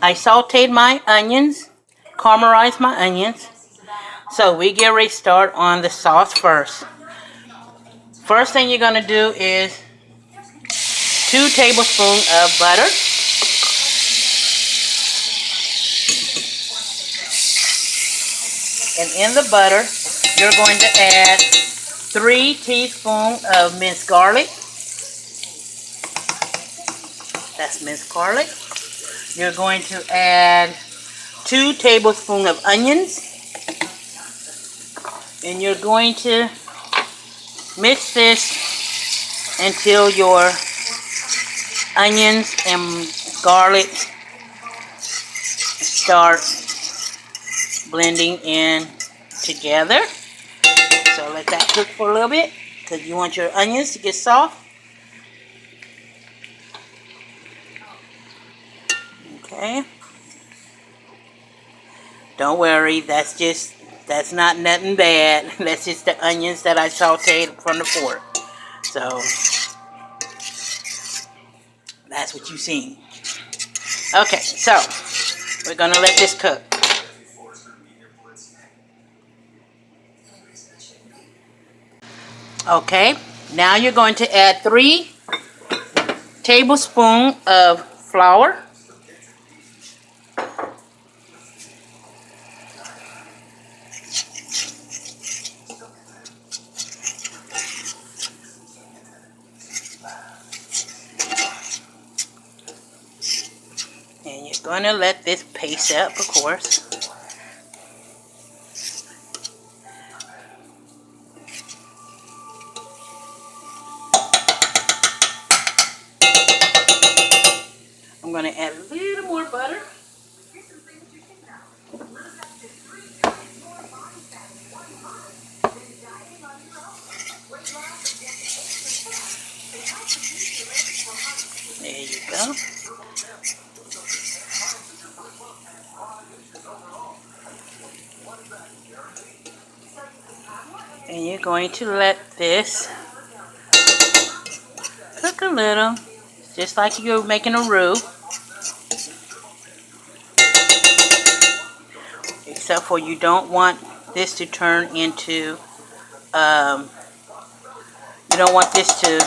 I sauteed my onions, caramelized my onions. So we get ready to start on the sauce first. First thing you're going to do is 2 tablespoons of butter. And in the butter, you're going to add 3 teaspoons of minced garlic. That's minced garlic. You're going to add 2 tablespoons of onions. And you're going to mix this until your onions and garlic start blending in together. So let that cook for a little bit because you want your onions to get soft. Okay. Don't worry, that's not nothing bad. That's just the onions that I sauteed from the pork. So that's what you seen. Okay, so we're gonna let this cook. Okay, now you're going to add 3 tablespoons of flour. And you're going to let this paste up, of course. I'm going to add a little more butter. There you go. And you're going to let this cook a little, just like you're making a roux. Except for you don't want this to turn into, you don't want this to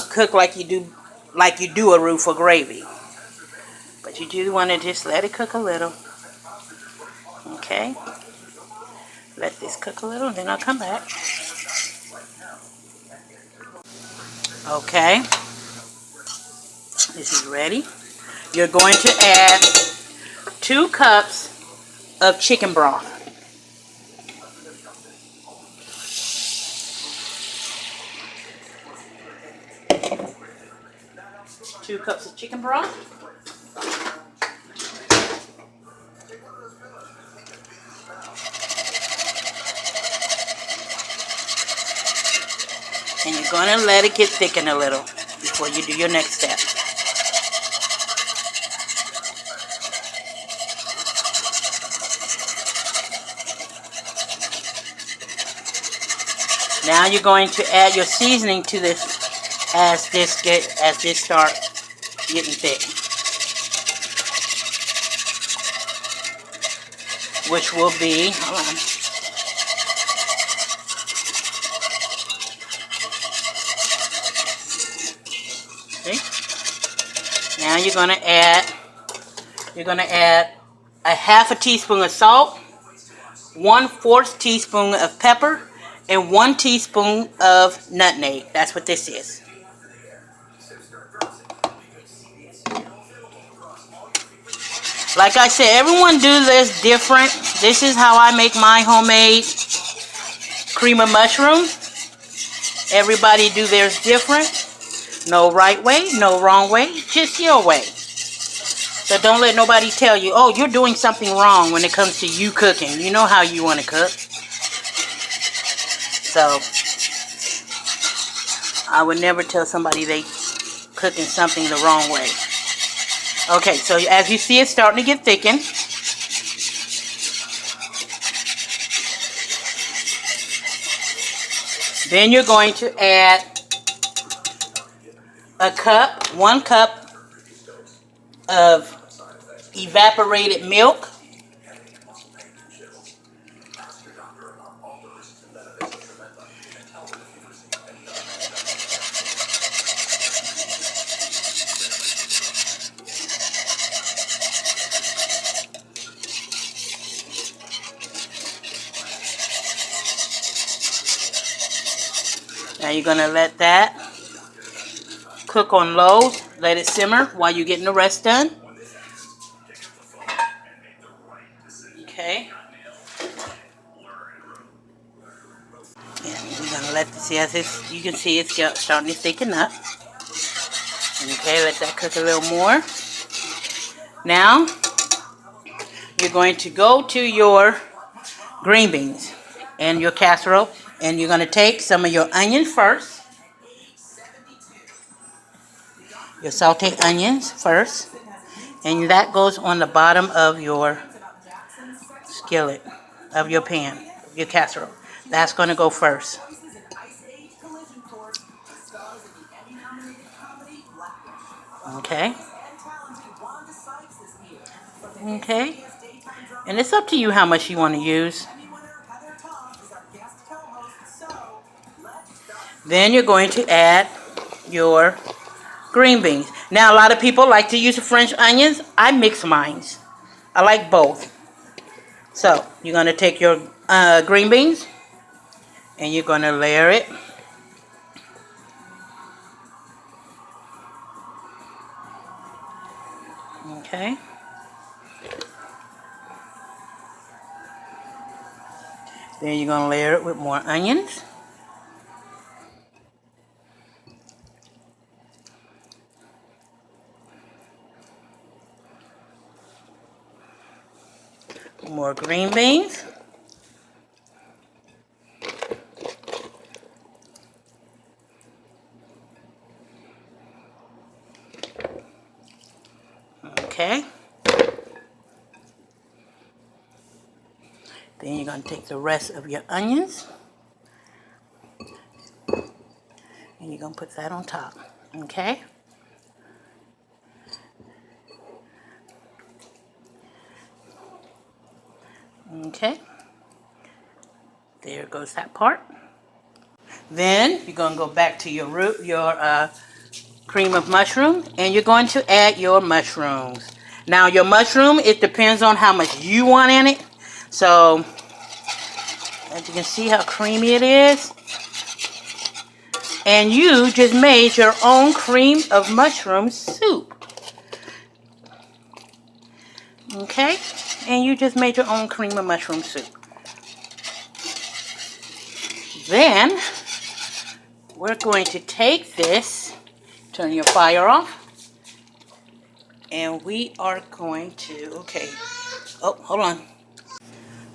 cook like you do a roux for gravy. But you do want to just let it cook a little. Okay? Let this cook a little, then I'll come back. Okay. This is ready. You're going to add 2 cups of chicken broth. 2 cups of chicken broth. And you're going to let it get thicken a little before you do your next step. Now you're going to add your seasoning to this as this starts getting thick, which will be, hold on. See? Now you're going to add a half a teaspoon of salt, 1/4 teaspoon of pepper, and 1 teaspoon of nutmeg. That's what this is. Like I said, everyone do this different. This is how I make my homemade cream of mushroom. Everybody do theirs different. No right way, no wrong way, just your way. So don't let nobody tell you, oh, you're doing something wrong when it comes to you cooking. You know how you want to cook. So I would never tell somebody they cooking something the wrong way. Okay, so as you see, it's starting to get thickened. Then you're going to add 1 cup of evaporated milk. Now you're going to let that cook on low. Let it simmer while you're getting the rest done. Okay. And we're going to let this, see, as you can see it's starting to thicken up. Okay, let that cook a little more. Now, you're going to go to your green beans and your casserole, and you're going to take some of your onions first. Your sauteed onions first. And that goes on the bottom of your skillet, of your pan, your casserole. That's going to go first. Okay. Okay. And it's up to you how much you want to use. Then you're going to add your green beans. Now, a lot of people like to use the French onions. I mix mine. I like both. So, you're going to take your green beans and you're going to layer it. Okay. Then you're going to layer it with more onions. More green beans. Okay. Then you're going to take the rest of your onions and you're going to put that on top. Okay. Okay. There goes that part. Then you're going to go back to your cream of mushroom, and you're going to add your mushrooms. Now your mushroom, it depends on how much you want in it. So as you can see how creamy it is. And you just made your own cream of mushroom soup. Okay? And you just made your own cream of mushroom soup. Then we're going to take this, turn your fire off, and we are going to, okay, oh, hold on.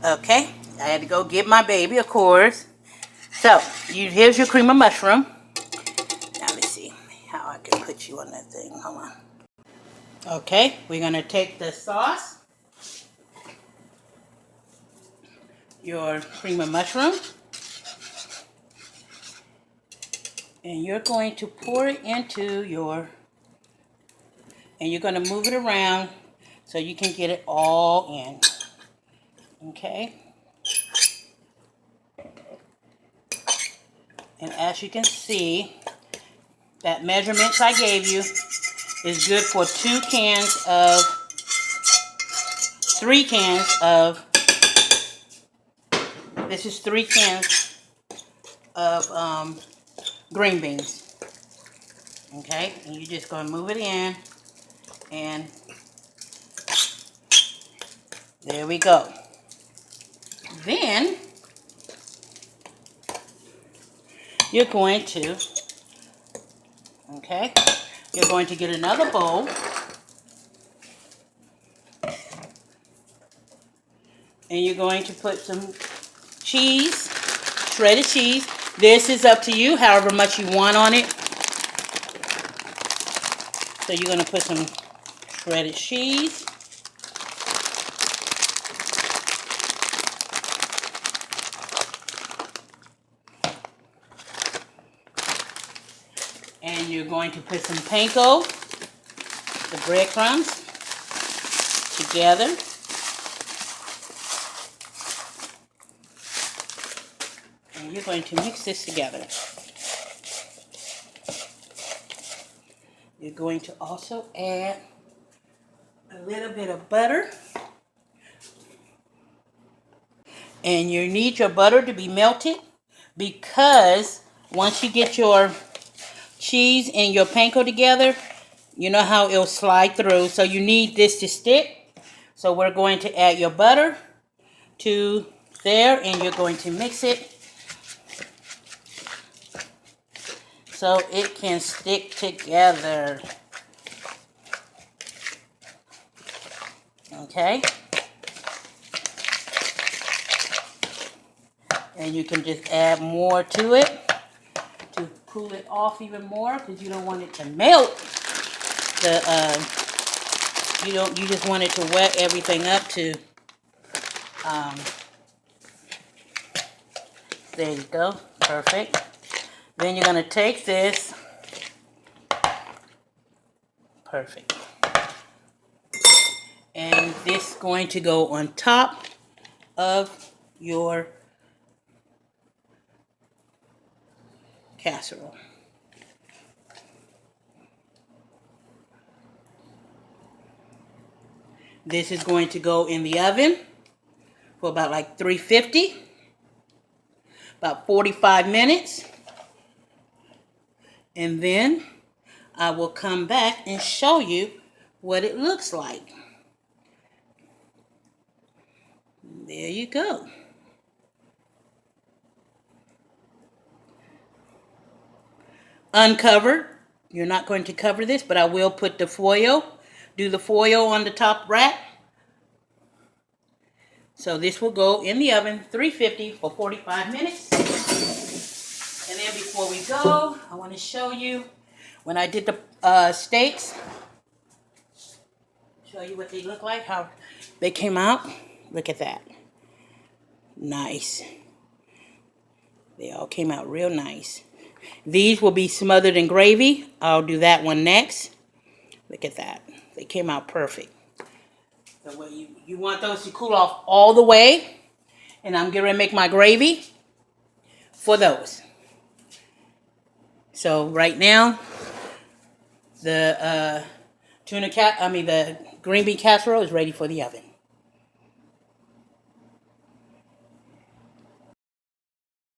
Okay, I had to go get my baby, of course. So, here's your cream of mushroom. Now, let's see how I can put you on that thing. Hold on. Okay, we're going to take the sauce, your cream of mushroom, and you're going to pour it into and you're going to move it around so you can get it all in. Okay? And as you can see, that measurements I gave you is good for 3 cans of, this is 3 cans of green beans. Okay? And you're just going to move it in, and there we go. Then you're going to, okay, you're going to get another bowl, and you're going to put some cheese, shredded cheese. This is up to you, however much you want on it. So you're going to put some shredded cheese. And you're going to put some panko. the breadcrumbs together. And you're going to mix this together. You're going to also add a little bit of butter. And you need your butter to be melted, because once you get your cheese and your panko together, you know how it'll slide through. So you need this to stick. So we're going to add your butter to there, and you're going to mix it so it can stick together. Okay? And you can just add more to it to cool it off even more, because you don't want it to melt. You just want it to wet everything up to. There you go, perfect. Then you're gonna take this. Perfect. And this is going to go on top of your casserole. This is going to go in the oven for about like 350, about 45 minutes. And then I will come back and show you what it looks like. There you go. Uncovered. You're not going to cover this, but I will put the foil. Do the foil on the top rack. So this will go in the oven, 350 for 45 minutes. And then before we go, I want to show you when I did the steaks. Show you what they look like, how they came out. Look at that. Nice. They all came out real nice. These will be smothered in gravy. I'll do that one next. Look at that. They came out perfect. So you want those to cool off all the way. And I'm going to make my gravy for those. So right now, the the green bean casserole is ready for the oven.